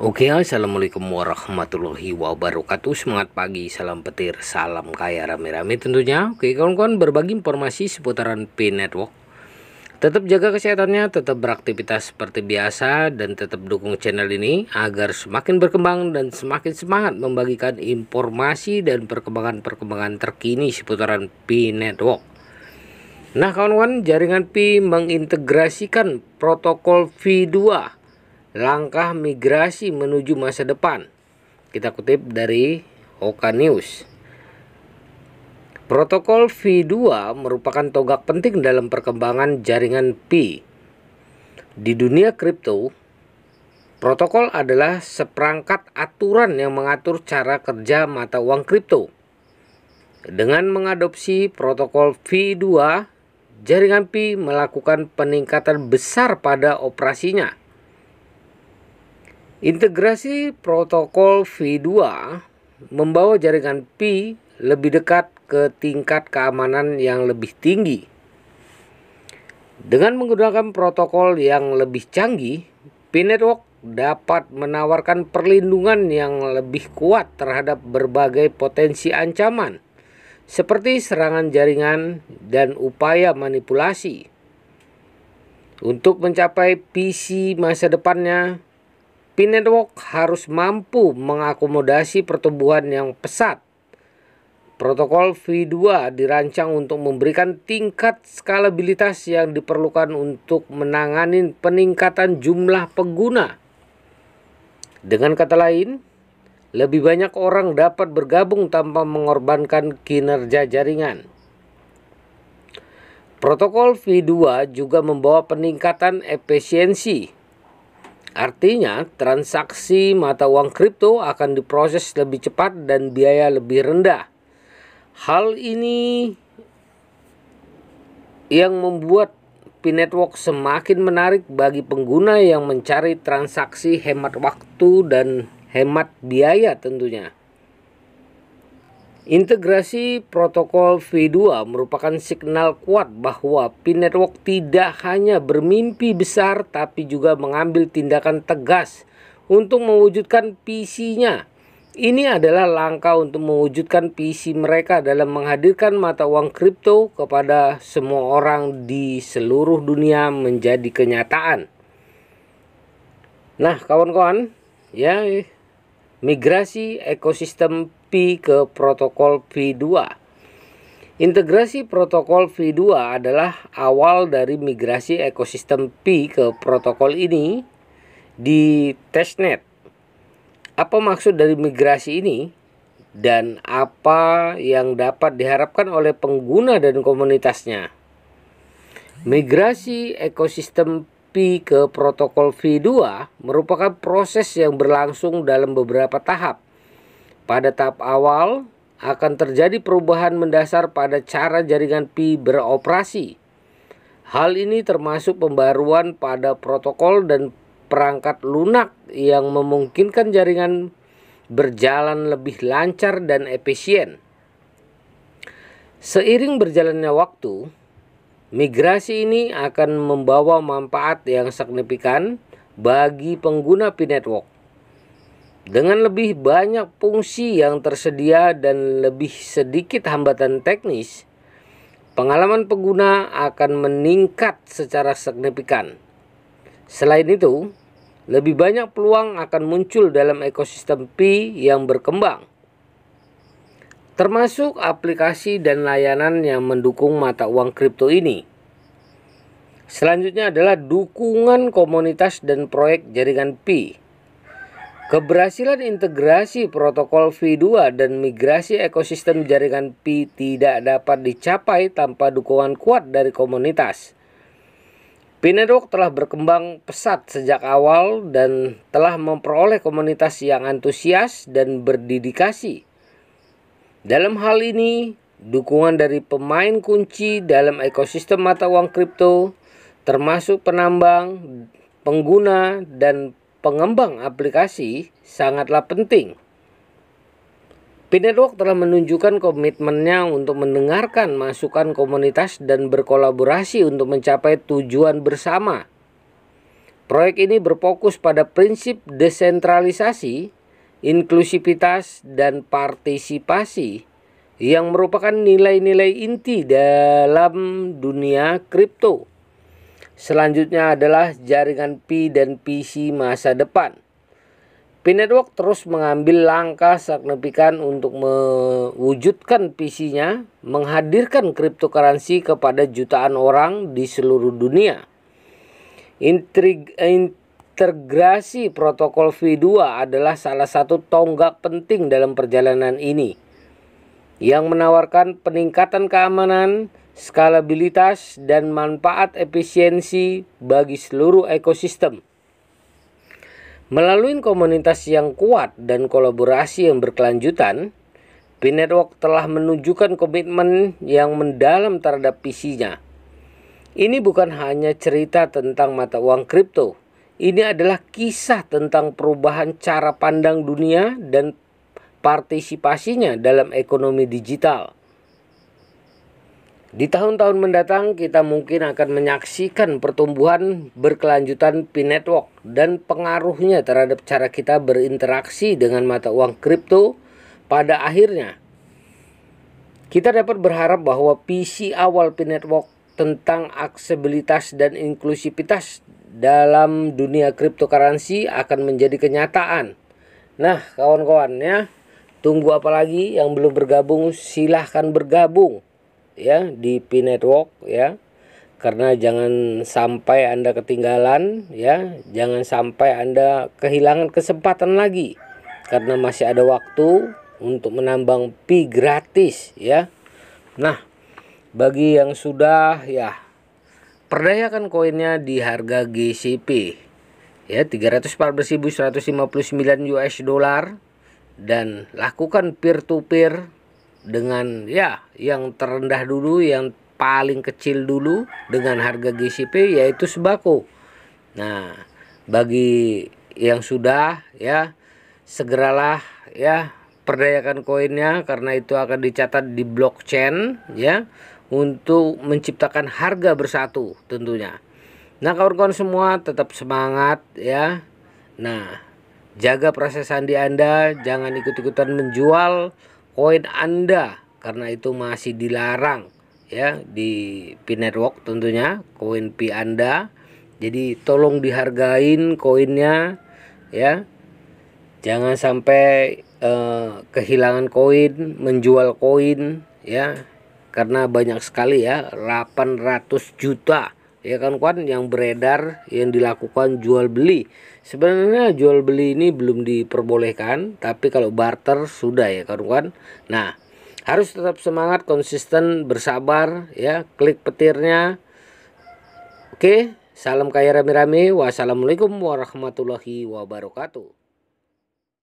Oke, assalamualaikum warahmatullahi wabarakatuh. Semangat pagi, salam petir, salam kaya rame-rame tentunya. Oke, kawan-kawan, berbagi informasi seputaran P Network. Tetap jaga kesehatannya, tetap beraktivitas seperti biasa, dan tetap dukung channel ini agar semakin berkembang dan semakin semangat membagikan informasi dan perkembangan-perkembangan terkini seputaran P Network. Nah, kawan-kawan, jaringan Pi mengintegrasikan protokol V2, langkah migrasi menuju masa depan. Kita kutip dari Oka News. Protokol V2 merupakan tonggak penting dalam perkembangan jaringan Pi. Di dunia kripto, protokol adalah seperangkat aturan yang mengatur cara kerja mata uang kripto. Dengan mengadopsi protokol V2, jaringan Pi melakukan peningkatan besar pada operasinya. Integrasi protokol V2 membawa jaringan Pi lebih dekat ke tingkat keamanan yang lebih tinggi. Dengan menggunakan protokol yang lebih canggih, Pi Network dapat menawarkan perlindungan yang lebih kuat terhadap berbagai potensi ancaman, seperti serangan jaringan dan upaya manipulasi. Untuk mencapai visi masa depannya, Pi Network harus mampu mengakomodasi pertumbuhan yang pesat. Protokol V2 dirancang untuk memberikan tingkat skalabilitas yang diperlukan untuk menangani peningkatan jumlah pengguna. Dengan kata lain, lebih banyak orang dapat bergabung tanpa mengorbankan kinerja jaringan. Protokol V2 juga membawa peningkatan efisiensi. Artinya, transaksi mata uang kripto akan diproses lebih cepat dan biaya lebih rendah. Hal ini yang membuat Pi Network semakin menarik bagi pengguna yang mencari transaksi hemat waktu dan hemat biaya tentunya. Integrasi protokol V2 merupakan signal kuat bahwa Pi Network tidak hanya bermimpi besar tapi juga mengambil tindakan tegas untuk mewujudkan visinya. Ini adalah langkah untuk mewujudkan visi mereka dalam menghadirkan mata uang kripto kepada semua orang di seluruh dunia menjadi kenyataan. Nah, kawan-kawan, ya, migrasi ekosistem Pi ke protokol V2. Integrasi protokol V2 adalah awal dari migrasi ekosistem Pi ke protokol ini di testnet. Apa maksud dari migrasi ini dan apa yang dapat diharapkan oleh pengguna dan komunitasnya? Migrasi ekosistem Pi ke protokol V2 merupakan proses yang berlangsung dalam beberapa tahap. Pada tahap awal akan terjadi perubahan mendasar pada cara jaringan Pi beroperasi. Hal ini termasuk pembaruan pada protokol dan perangkat lunak yang memungkinkan jaringan berjalan lebih lancar dan efisien. Seiring berjalannya waktu, migrasi ini akan membawa manfaat yang signifikan bagi pengguna Pi Network. Dengan lebih banyak fungsi yang tersedia dan lebih sedikit hambatan teknis, pengalaman pengguna akan meningkat secara signifikan. Selain itu, lebih banyak peluang akan muncul dalam ekosistem Pi yang berkembang, termasuk aplikasi dan layanan yang mendukung mata uang kripto ini. Selanjutnya adalah dukungan komunitas dan proyek jaringan Pi. Keberhasilan integrasi protokol V2 dan migrasi ekosistem jaringan Pi tidak dapat dicapai tanpa dukungan kuat dari komunitas. Pi Network telah berkembang pesat sejak awal dan telah memperoleh komunitas yang antusias dan berdedikasi. Dalam hal ini, dukungan dari pemain kunci dalam ekosistem mata uang kripto, termasuk penambang, pengguna, dan pengembang aplikasi sangatlah penting. Pi Network telah menunjukkan komitmennya untuk mendengarkan masukan komunitas dan berkolaborasi untuk mencapai tujuan bersama. Proyek ini berfokus pada prinsip desentralisasi, inklusivitas, dan partisipasi yang merupakan nilai-nilai inti dalam dunia kripto. Selanjutnya adalah jaringan Pi dan PC masa depan. Pi Network terus mengambil langkah signifikan untuk mewujudkan PC-nya, menghadirkan cryptocurrency kepada jutaan orang di seluruh dunia. Integrasi protokol V2 adalah salah satu tonggak penting dalam perjalanan ini, yang menawarkan peningkatan keamanan, skalabilitas, dan manfaat efisiensi bagi seluruh ekosistem. Melalui komunitas yang kuat dan kolaborasi yang berkelanjutan, Pi Network telah menunjukkan komitmen yang mendalam terhadap PC-nya. Ini bukan hanya cerita tentang mata uang kripto. Ini adalah kisah tentang perubahan cara pandang dunia dan partisipasinya dalam ekonomi digital. Di tahun-tahun mendatang kita mungkin akan menyaksikan pertumbuhan berkelanjutan Pi Network dan pengaruhnya terhadap cara kita berinteraksi dengan mata uang kripto. Pada akhirnya, kita dapat berharap bahwa visi awal Pi Network tentang aksesibilitas dan inklusivitas dalam dunia cryptocurrency akan menjadi kenyataan. Nah, kawan-kawan ya, tunggu apa lagi? Yang belum bergabung silahkan bergabung ya di Pi Network ya. Karena jangan sampai Anda ketinggalan ya, jangan sampai Anda kehilangan kesempatan lagi. Karena masih ada waktu untuk menambang Pi gratis ya. Nah, bagi yang sudah ya, perdayakan koinnya di harga GCP ya 314.159 US dollar dan lakukan peer to peer dengan ya yang terendah dulu, yang paling kecil dulu dengan harga GCP yaitu sembako. Nah, bagi yang sudah ya, segeralah ya perdayakan koinnya karena itu akan dicatat di blockchain ya, untuk menciptakan harga bersatu tentunya. Nah, kawan-kawan semua tetap semangat ya. Nah, jaga proses sandi Anda, jangan ikut-ikutan menjual koin Anda karena itu masih dilarang ya di Pi Network tentunya, koin Pi Anda. Jadi tolong dihargain koinnya ya. Jangan sampai kehilangan koin, menjual koin ya. Karena banyak sekali ya, 800 juta ya kan yang beredar, yang dilakukan jual beli. Sebenarnya jual beli ini belum diperbolehkan, tapi kalau barter sudah ya kan. Nah, harus tetap semangat, konsisten, bersabar ya, klik petirnya. Oke, salam kaya rame-rame. Wassalamualaikum warahmatullahi wabarakatuh.